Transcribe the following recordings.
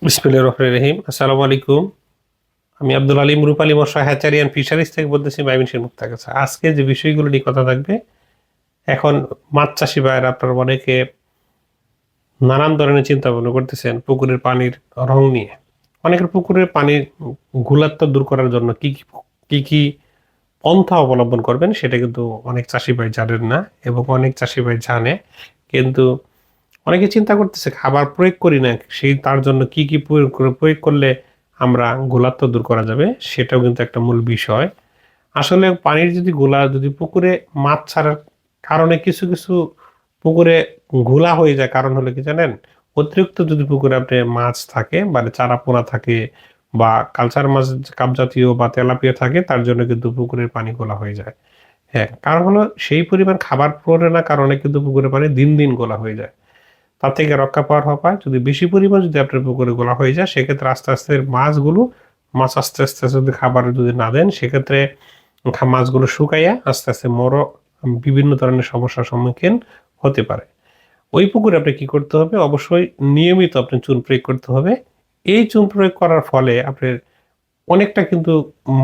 বিসমিল্লাহির রহমানির রহিম। আসসালামু আলাইকুম। আমি আব্দুল আলিম রূপালী মৎস্য হ্যাচারি অ্যান্ড ফিশারিজ থেকে বলতেছি ময়মনসিংহ মুক্তা কাছে। আজকে যে বিষয়গুলো নিয়ে কথা থাকবে, এখন মাছ চাষি ভাইয়েরা আপনারা অনেকে নানান ধরনের চিন্তা ভাবনা করতেছেন পুকুরের পানির রং নিয়ে। অনেকের পুকুরের পানির ঘোলাট্টা দূর করার জন্য কি পন্থা অবলম্বন করবেন সেটা কিন্তু অনেক চাষি ভাই জানেন না, এবং অনেক চাষি ভাই জানে কিন্তু অনেকে চিন্তা করতেছে খাবার প্রয়োগ করি না, সেই তার জন্য কি প্রয়োগ করলে আমরা গোলাত্ব দূর করা যাবে, সেটাও কিন্তু একটা মূল বিষয়। আসলে পানির যদি পুকুরে মাছ ছাড়ার কারণে কিছু পুকুরে ঘোলা হয়ে যায়, কারণ হলো কি জানেন? অতিরিক্ত যদি পুকুরে আপনি মাছ থাকে, মানে চারা পোনা থাকে বা কালচার মাছ, কাপ জাতীয় বা তেলাপিয়া থাকে, তার জন্য কিন্তু পুকুরের পানি ঘোলা হয়ে যায়। হ্যাঁ, কারণ হলো সেই পরিমাণ খাবার পড়ে না কারণে কিন্তু পুকুরের পানি দিন ঘোলা হয়ে যায়। তার থেকে রক্ষা পাওয়ার উপায়, যদি বেশি পরিমাণ যদি আপনার পুকুরে গোলা হয়ে যায়, সেক্ষেত্রে আস্তে মাছ আস্তে যদি খাবার যদি না দেন, সেক্ষেত্রে মাছগুলো শুকাইয়া আস্তে বিভিন্ন ধরনের সমস্যার সম্মুখীন হতে পারে। ওই পুকুরে আপনি কি করতে হবে? অবশ্যই নিয়মিত আপনি চুন প্রয়োগ করতে হবে। এই চুন প্রয়োগ করার ফলে আপনার অনেকটা কিন্তু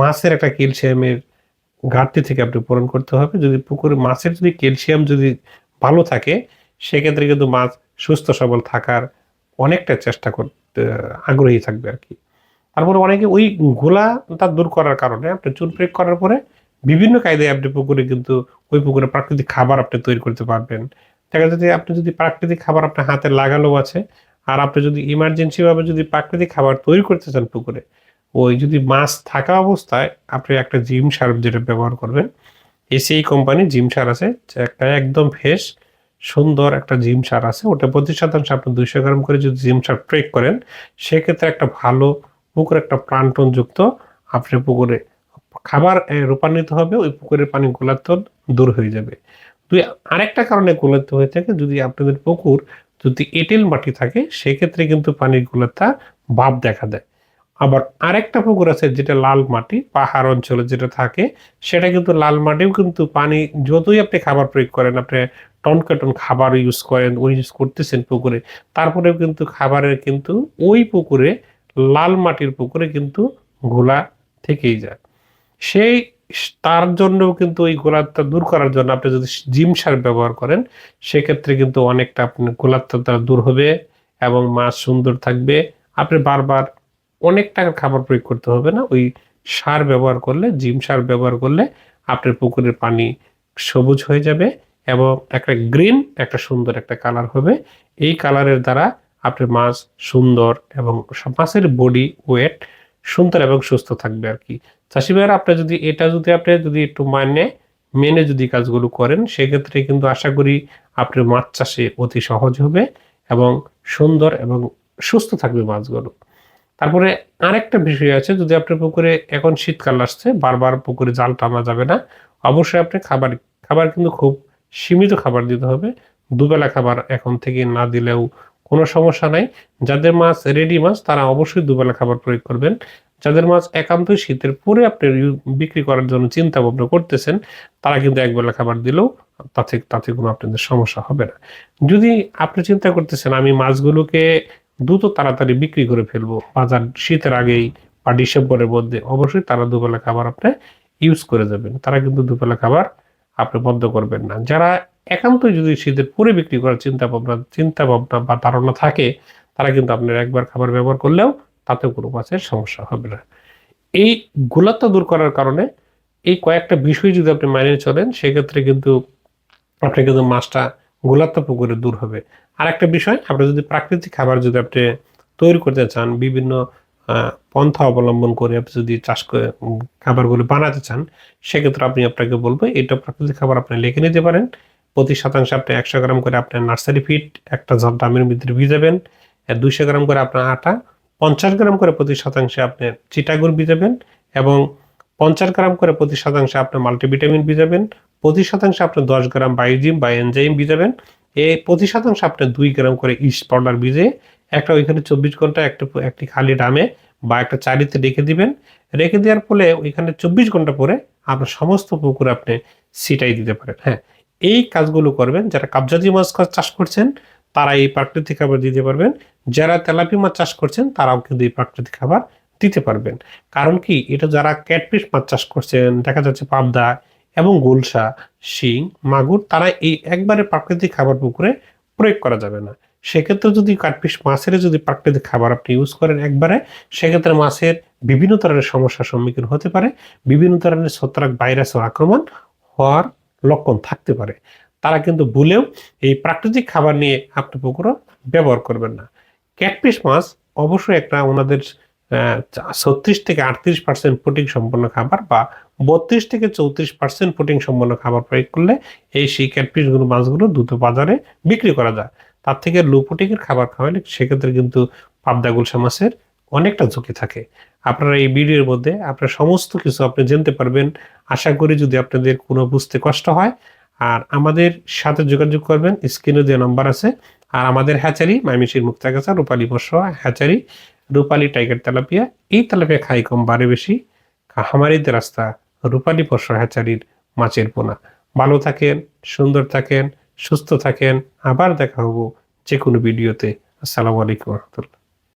মাছের একটা ক্যালসিয়ামের ঘাটতি থেকে আপনি পূরণ করতে হবে। যদি পুকুরে মাছের যদি ক্যালসিয়াম যদি ভালো থাকে, সেক্ষেত্রে কিন্তু মাছ সুস্থ সবল থাকার অনেকটা চেষ্টা করতে আগ্রহী থাকবে আরকি। তারপরে অনেকে ওই ঘোলাটা দূর করার কারণে আপনি চুন প্রয়োগ করার পরে বিভিন্ন কায়দায় আপনি পুকুরে কিন্তু ওই পুকুরে প্রাকৃতিক খাবার আপনি তৈরি করতে পারবেন। দেখা যাচ্ছে আপনি যদি প্রাকৃতিক খাবার আপনার হাতে লাগানো আছে, আর আপনি যদি ইমার্জেন্সি ভাবে যদি প্রাকৃতিক খাবার তৈরি করতে চান পুকুরে, ওই যদি মাছ থাকা অবস্থায় আপনি একটা জিম সার যেটা ব্যবহার করবেন। এসিআই কোম্পানির জিম সার আছে, যে একটা একদম ফ্রেশ সুন্দর একটা জিম সার আছে। ওটা প্রতি শতাংশে আপনি ২০০ গ্রাম করে যদি জিম সার প্রয়োগ করেন, সেক্ষেত্রে একটা ভালো পুকুরে একটা প্লান্টনযুক্ত আপনার পুকুরে খাবার রূপান্তরিত হবে। ওই পুকুরের পানি ঘোলাট্য দূর হয়ে যাবে। আরেকটা কারণে ঘোলাট্য হয়ে থাকে, যদি আপনাদের পুকুর যদি এঁটেল মাটি থাকে, সেক্ষেত্রে কিন্তু পানির ঘোলাট্যা ভাব দেখা দেয়। আবার আরেকটা পুকুর আছে যেটা লাল মাটি, পাহাড় অঞ্চলে যেটা থাকে, সেটা কিন্তু লাল মাটিও কিন্তু পানি যতই আপনি খাবার প্রয়োগ করেন, আপনি টনকে টন খাবার ইউজ করতেছেন পুকুরে, তারপরেও কিন্তু খাবারের কিন্তু ওই পুকুরে, লাল মাটির পুকুরে কিন্তু ঘোলা থেকেই যায়। সেই তার জন্যও কিন্তু ওই গোলাটা দূর করার জন্য আপনি যদি জিম সার ব্যবহার করেন, সেক্ষেত্রে কিন্তু অনেকটা আপনার গোলাত্বটা দূর হবে এবং মাছ সুন্দর থাকবে। আপনি বারবার অনেক টাকার খাবার প্রয়োগ করতে হবে না। ওই সার ব্যবহার করলে, জিম সার ব্যবহার করলে আপনার পুকুরের পানি সবুজ হয়ে যাবে এবং একটা গ্রিন, একটা সুন্দর একটা কালার হবে। এই কালারের দ্বারা আপনার মাছ সুন্দর এবং মাছের বডি ওয়েট সুন্দর এবং সুস্থ থাকবে আরকি। চাষী ভাইয়েরা, আপনি যদি একটু মেনে যদি কাজগুলো করেন, সেক্ষেত্রে কিন্তু আশা করি আপনার মাছ চাষে অতি সহজ হবে এবং সুন্দর এবং সুস্থ থাকবে মাছগুলো। তারপরে আরেকটা বিষয় আছে, যদি আপনার পুকুরে, এখন শীতকাল আসছে, বারবার পুকুরে জাল টানা যাবে না। অবশ্যই আপনি খাবার কিন্তু খুব সীমিত খাবার দিতে হবে। দুবেলা খাবার এখন থেকে না দিলেও কোনো সমস্যা নাই। যাদের মাছ রেডি মাছ, তারা অবশ্যই দুবেলা খাবার প্রয়োগ করবেন। যাদের মাছ একান্তই শীতের পরে আপনি বিক্রি করার জন্য চিন্তা ভাবনা করতেছেন, তারা কিন্তু একবেলা খাবার দিলেও তাতে কোনো আপনাদের সমস্যা হবে না। যদি আপনি চিন্তা করতেছেন আমি মাছগুলোকে দ্রুত তাড়াতাড়ি বিক্রি করে ফেলবো বাজার শীতের আগেই বা ডিসেম্বরের মধ্যে, অবশ্যই তারা দুবেলা খাবার আপনি ইউজ করে যাবেন। তারা কিন্তু দুবেলা খাবার আপনি বন্ধ করবেন না। যারা একান্তই যদি শীতের পরে বিক্রি করার চিন্তা ভাবনা বা ধারণা থাকে, তারা কিন্তু আপনার একবার খাবার ব্যবহার করলেও তাতেও কোনো মাছের সমস্যা হবে না। এই ঘোলাট্টা দূর করার কারণে এই কয়েকটা বিষয় যদি আপনি মেনে চলেন, সেক্ষেত্রে কিন্তু আপনার কিন্তু মাছটা ঘোলাট্টা পুকুরে দূর হবে। আরেকটা বিষয়, আপনি যদি প্রাকৃতিক খাবার যদি আপনি তৈরি করতে চান, বিভিন্ন পন্থা অবলম্বন করে আপনি যদি চাষ করে খাবারগুলো বানাতে চান, সেক্ষেত্রে আপনাকে বলব, এটা প্রাকৃতিক খাবার আপনি লিখে নিতে পারেন। প্রতি শতাংশে আপনি ১০০ গ্রাম করে আপনার নার্সারি ফিড একটা ড্রামের ভিতরে ভিজাবেন। ২০০ গ্রাম করে আপনার আটা, ৫০ গ্রাম করে প্রতি শতাংশে আপনি চিটাগুড় ভিজাবেন এবং ৫০ গ্রাম করে প্রতি শতাংশে আপনি মাল্টিভিটামিন ভিজাবেন। প্রতি শতাংশে আপনি ১০ গ্রাম বায়োজিম বা এনজাইম ভিজাবেন। প্রতি শতাংশে আপনি ২ গ্রাম করে ইস্ট পাউডার ভিজিয়ে একটা ওইখানে ২৪ ঘন্টা একটি খালি ড্রামে বা একটা চারিতে রেখে দিবেন। রেখে দেওয়ার ফলে ওইখানে ২৪ ঘন্টা পরে আপনার সমস্ত পুকুরে আপনি ছিটাই দিতে পারেন। হ্যাঁ, এই কাজগুলো করবেন। যারা কাপজাতীয় মাছ চাষ করছেন, তারা এই প্রাকৃতিক খাবার দিতে পারবেন। যারা তেলাপিয়া মাছ চাষ করছেন তারাও কিন্তু এই প্রাকৃতিক খাবার দিতে পারবেন। কারণ কি, এটা যারা ক্যাটফিশ মাছ চাষ করছেন, দেখা যাচ্ছে পাবদা এবং গুলশা, শিং, মাগুর, তারা এই একবারে প্রাকৃতিক খাবার পুকুরে প্রয়োগ করা যাবে না। সেক্ষেত্রে যদি কাটফিশ মাছের যদি প্রাকৃতিক খাবার আপনি ইউজ করেন একবারে, সেক্ষেত্রে মাছের বিভিন্ন ধরনের সমস্যার সম্মুখীন হতে পারে, বিভিন্ন ধরনের ছত্রাক ভাইরাসের আক্রমণ হওয়ার লক্ষণ থাকতে পারে। তারা কিন্তু ভুলেও এই প্রাকৃতিক খাবার নিয়ে আপনি পুকুরও ব্যবহার করবেন না। ক্যাটফিশ মাছ অবশ্যই একটা ওনাদের 36 থেকে 38% প্রোটিন সম্পন্ন খাবার বা 32 থেকে 34% প্রোটিন সম্পন্ন খাবার প্রয়োগ করলে এই সেই ক্যাটফিশগুলো মাছগুলো দ্রুত বাজারে বিক্রি করা যায়। তার থেকে লো প্রোটিনের খাবার খাওয়ালে সেক্ষেত্রে কিন্তু পাবদা গুলশা মাছের অনেকটা ঝুঁকি থাকে। আপনারা এই ভিডিওর মধ্যে আপনার সমস্ত কিছু আপনি জানতে পারবেন। আশা করি যদি আপনাদের কোনো বুঝতে কষ্ট হয়, আর আমাদের সাথে যোগাযোগ করবেন, স্ক্রিনে যে নাম্বার আছে। আর আমাদের হ্যাচারি ময়মনসিংহ মুক্তাগাছা রূপালী মৎস্য হ্যাচারি, রূপালী টাইগার তেলাপিয়া, এই তেলাপিয়া খাই কম বাড়ে বেশি, খামারিদের রাস্তা, রূপালী মৎস্য হ্যাচারির মাছের পোনা। ভালো থাকেন, সুন্দর থাকেন, সুস্থ থাকেন। আবার দেখা হবো যে কোনো ভিডিওতে। আসসালামু আলাইকুম রহমতুল্লাহ।